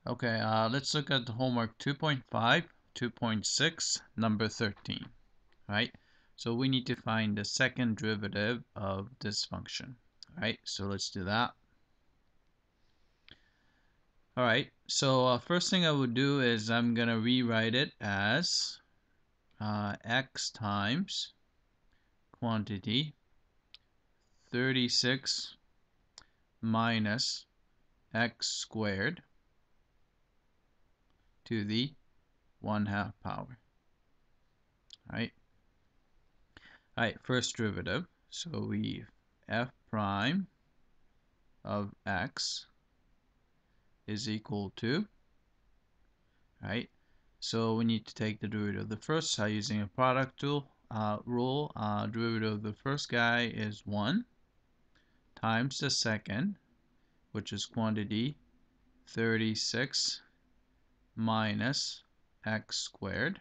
Okay, let's look at the homework 2.5, 2.6, number 13, right? So we need to find the second derivative of this function, right? So let's do that. All right, so first thing I would do is I'm going to rewrite it as x times quantity 36 minus x squared to the 1/2 power, right? All right, first derivative. So we f prime of x is equal to, right? So we need to take the derivative of the first using a product rule. Derivative of the first guy is 1 times the second, which is quantity 36 minus x squared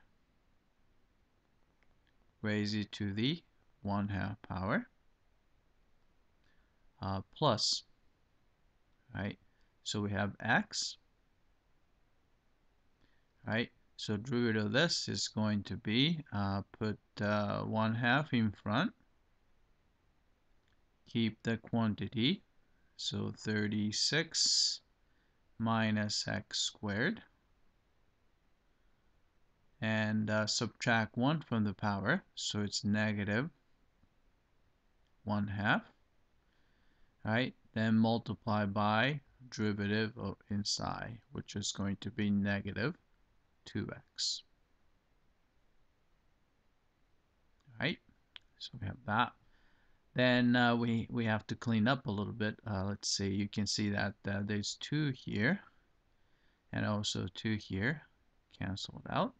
raised to the 1/2 power plus, right? So we have x, right? So derivative of this is going to be put 1/2 in front, keep the quantity, so 36 minus x squared, and subtract 1 from the power, so it's negative 1/2, right? Then multiply by derivative of inside, which is going to be negative 2x. Right? So we have that. Then we have to clean up a little bit. Let's see, you can see that there's 2 here and also 2 here. Cancel it out.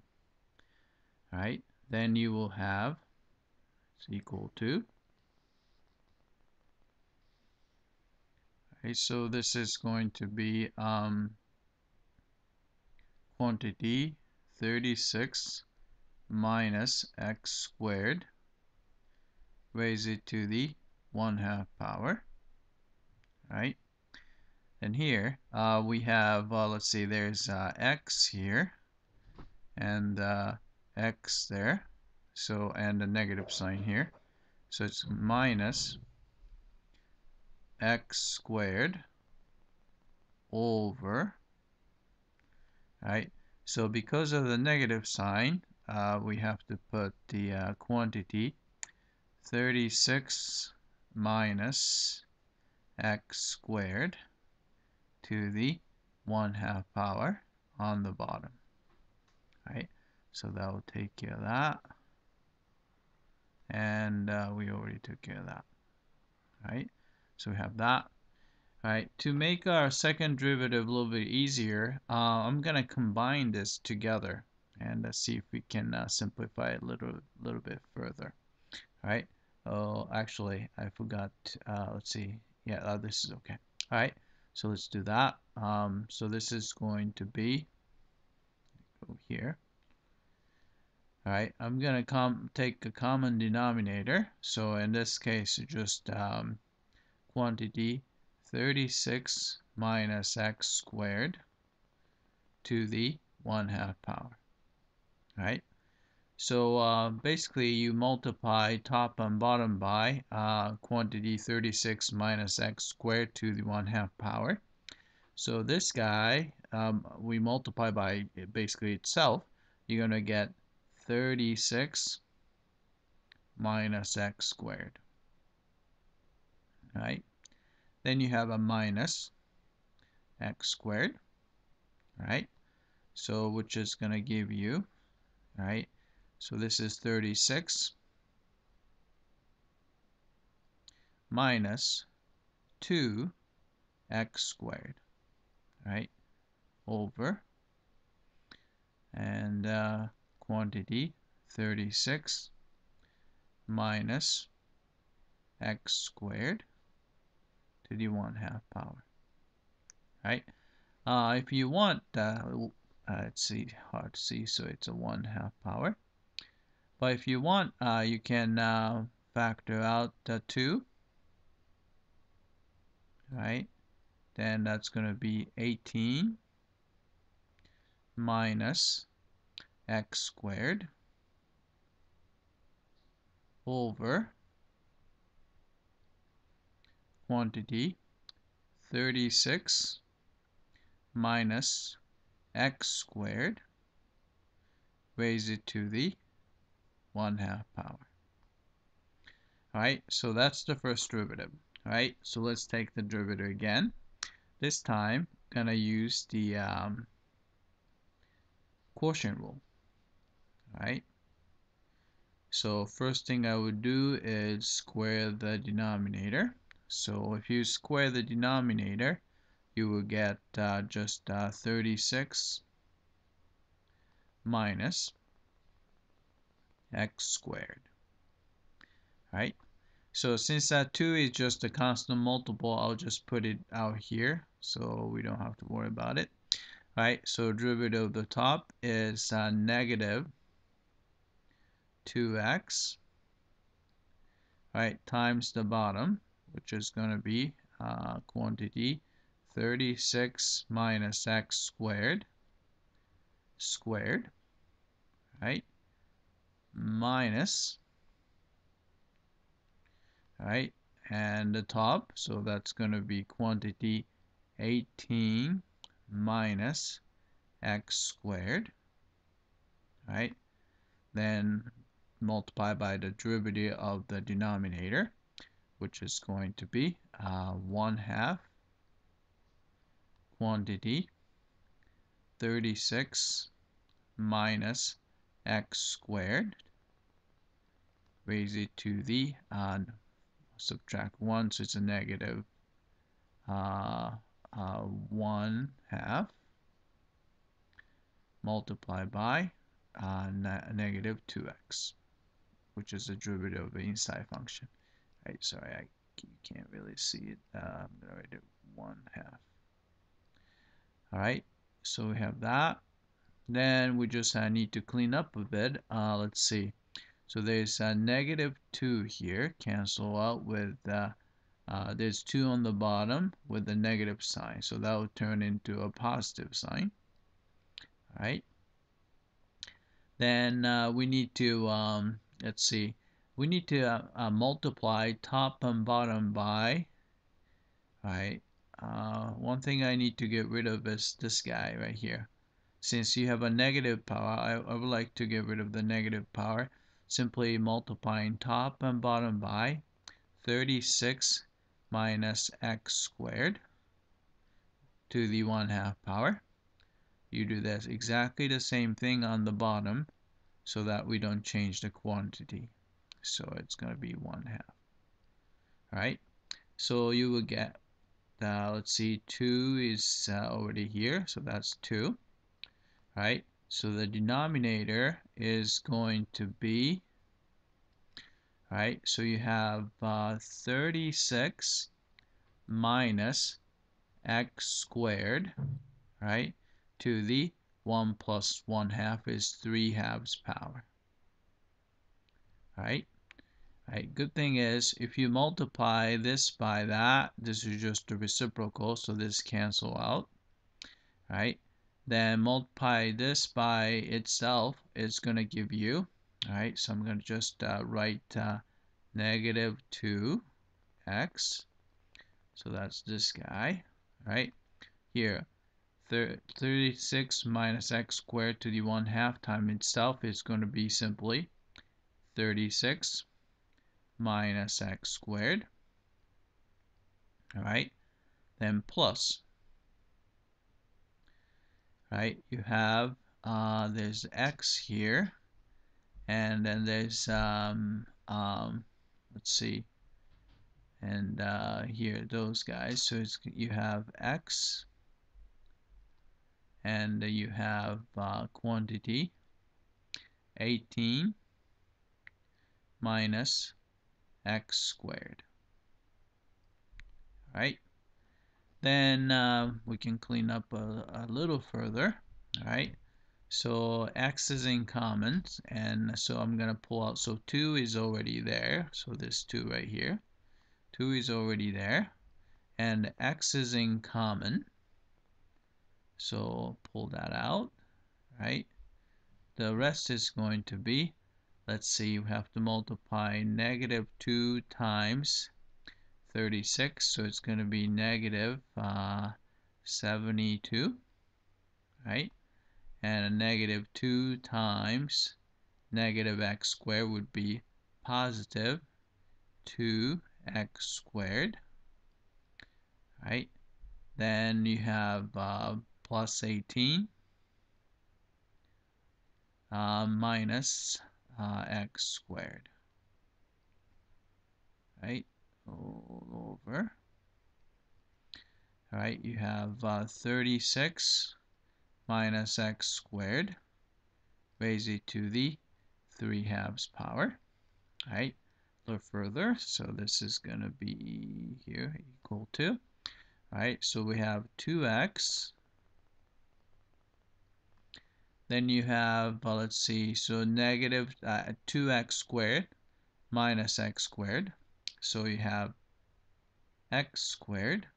Right? Then you will have it's equal to. Okay, so this is going to be quantity 36 minus x squared raised to the 1/2 power, right? And here we have, let's see, there's x here and x there, so, and a negative sign here, so it's minus x squared over, right? So because of the negative sign, we have to put the quantity 36 minus x squared to the 1/2 power on the bottom, right? So that will take care of that, and we already took care of that, right? So we have that, right? To make our second derivative a little bit easier, I'm gonna combine this together and see if we can simplify it a little bit further, right? Oh, actually, I forgot. Let's see. Yeah, this is okay. All right, so let's do that. So this is going to be over here. All right, I'm gonna take a common denominator. So in this case, just quantity 36 minus x squared to the 1/2 power. All right. So basically, you multiply top and bottom by quantity 36 minus x squared to the 1/2 power. So this guy, we multiply by basically itself. You're going to get 36 minus x squared. Right? Then you have a minus x squared. Right? So which is going to give you, right? So this is 36 minus 2x squared, right, over, and quantity 36 minus x squared to the 1/2 power, right? If you want, let's see, hard to see, so it's a 1/2 power. But if you want, you can factor out 2, right? Then that's going to be 18 minus x squared over quantity 36 minus x squared raised to the 1/2 power. Alright, so that's the first derivative. Alright, so let's take the derivative again. This time, I'm going to use the quotient rule. Alright, so first thing I would do is square the denominator. So if you square the denominator, you will get just 36 minus x squared. Right? So since that 2 is just a constant multiple, I'll just put it out here so we don't have to worry about it. Right? So derivative of the top is negative 2x, right, times the bottom, which is going to be quantity 36 minus x squared, right, minus, right, and the top, so that's going to be quantity 18 minus x squared, right, then multiply by the derivative of the denominator, which is going to be 1/2 quantity 36 minus x squared raise it to the subtract 1, so it's a negative 1/2 multiplied by negative 2x, which is the derivative of the inside function. Right, sorry, you can't really see it. I'm going to write it 1/2. Alright, so we have that. Then we just need to clean up a bit. Let's see. So there's a negative 2 here, cancel out with, there's 2 on the bottom with the negative sign. So that will turn into a positive sign. Alright. Then we need to, let's see, we need to multiply top and bottom by, right? One thing I need to get rid of is this guy right here. Since you have a negative power, I would like to get rid of the negative power. Simply multiplying top and bottom by 36 minus x squared to the 1/2 power. You do this exactly the same thing on the bottom so that we don't change the quantity. So it's going to be 1/2. Alright, so you will get, let's see, 2 is already here, so that's 2. Right, so the denominator is going to be, right, so you have 36 minus x squared, right, to the 1 plus 1/2 is 3/2 power. Right, good thing is if you multiply this by that, this is just a reciprocal, so this cancel out. Right, then multiply this by itself, it's going to give you, alright, so I'm going to just write negative 2x, so that's this guy, right, here, 36 minus x squared to the 1/2 times itself is going to be simply 36 minus x squared, alright, then plus, right, you have there's x here, and then there's let's see, and here those guys, so you have x, and you have quantity 18 minus x squared. Right, then we can clean up a little further. Alright, so x is in common, and so I'm going to pull out, so 2 is already there, so this 2 right here, 2 is already there, and x is in common, so pull that out, right? The rest is going to be, let's see, we have to multiply negative 2 times 36, so it's going to be negative 72, right? And a negative 2 times negative x squared would be positive 2x squared, right? Then you have plus 18 minus x squared, right? All over. All right, you have 36 minus x squared raised to the 3/2 power. All right, a little further. So this is going to be here equal to, all right, so we have 2x. Then you have, let's see, so negative 2x squared minus x squared. So you have x squared.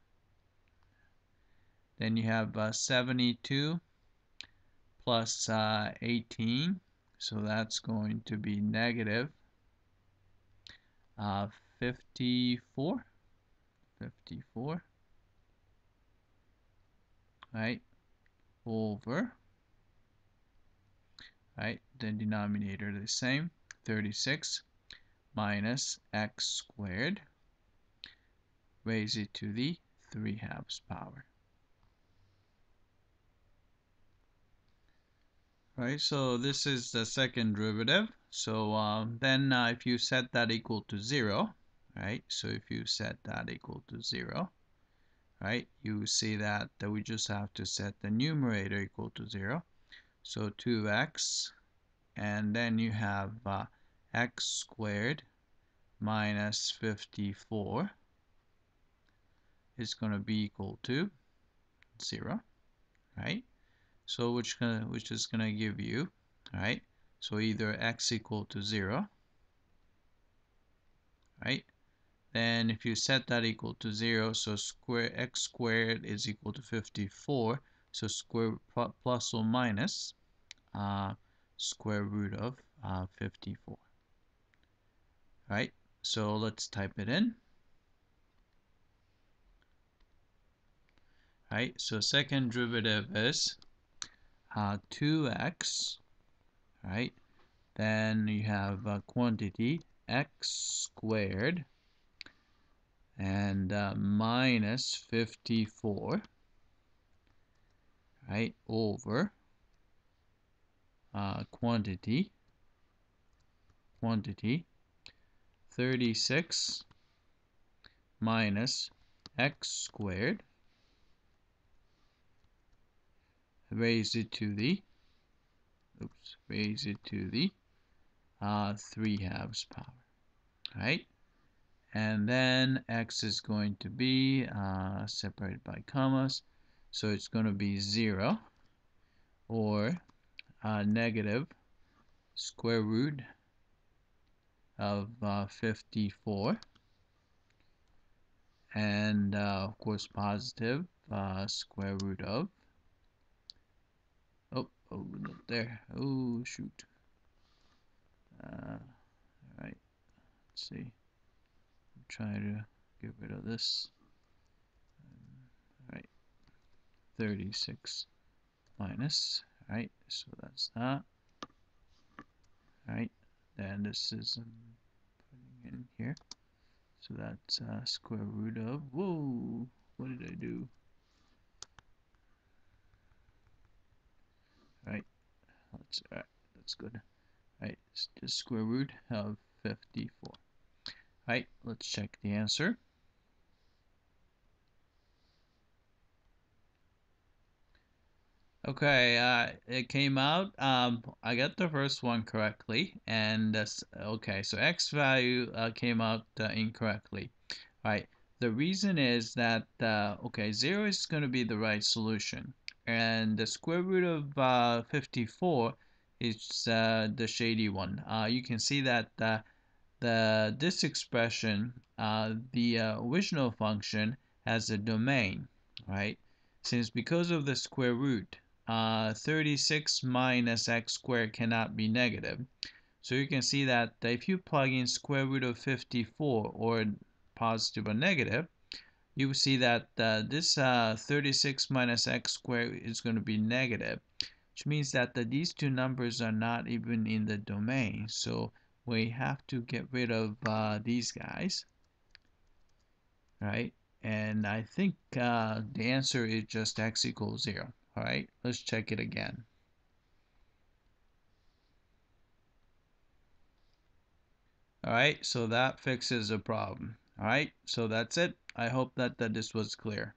Then you have 72 plus 18. So that's going to be negative 54. 54. Right? Over. Right? The denominator the same. 36 minus x squared raised to the 3/2 power. Right, so this is the second derivative. So then if you set that equal to 0, right, so if you set that equal to 0, right, you see that we just have to set the numerator equal to 0. So 2x, and then you have x squared minus 54 is going to be equal to 0, right? So which is gonna give you, right? So either x equal to 0, right? Then if you set that equal to 0, so x squared is equal to 54. So square plus or minus square root of 54, right? So let's type it in. Right? So second derivative is 2x, right? Then you have quantity x squared and minus 54, right, over quantity 36 minus x squared raised to the 3/2 power, right? And then x is going to be separated by commas, so it's going to be 0 or negative square root of 54, and of course positive square root of, oh not there, oh shoot, alright, let's see, I'm trying to get rid of this. Alright, 36 minus, right, so that's that. Alright, then this is putting in here, so that's square root of, whoa, what did I do? Alright, that's good. Alright, it's just square root of 54. Alright, let's check the answer. Okay, it came out. I got the first one correctly, and okay. So x value came out incorrectly. All right. The reason is that okay, 0 is going to be the right solution, and the square root of 54 is the shady one. You can see that this expression, the original function has a domain, right? Since because of the square root, 36 minus x squared cannot be negative. So you can see that if you plug in square root of 54 or positive or negative, you will see that this 36 minus x squared is going to be negative, which means that these two numbers are not even in the domain. So we have to get rid of these guys, right? And I think the answer is just x equals 0. All right, let's check it again. All right, so that fixes the problem. All right, so that's it. I hope that this was clear.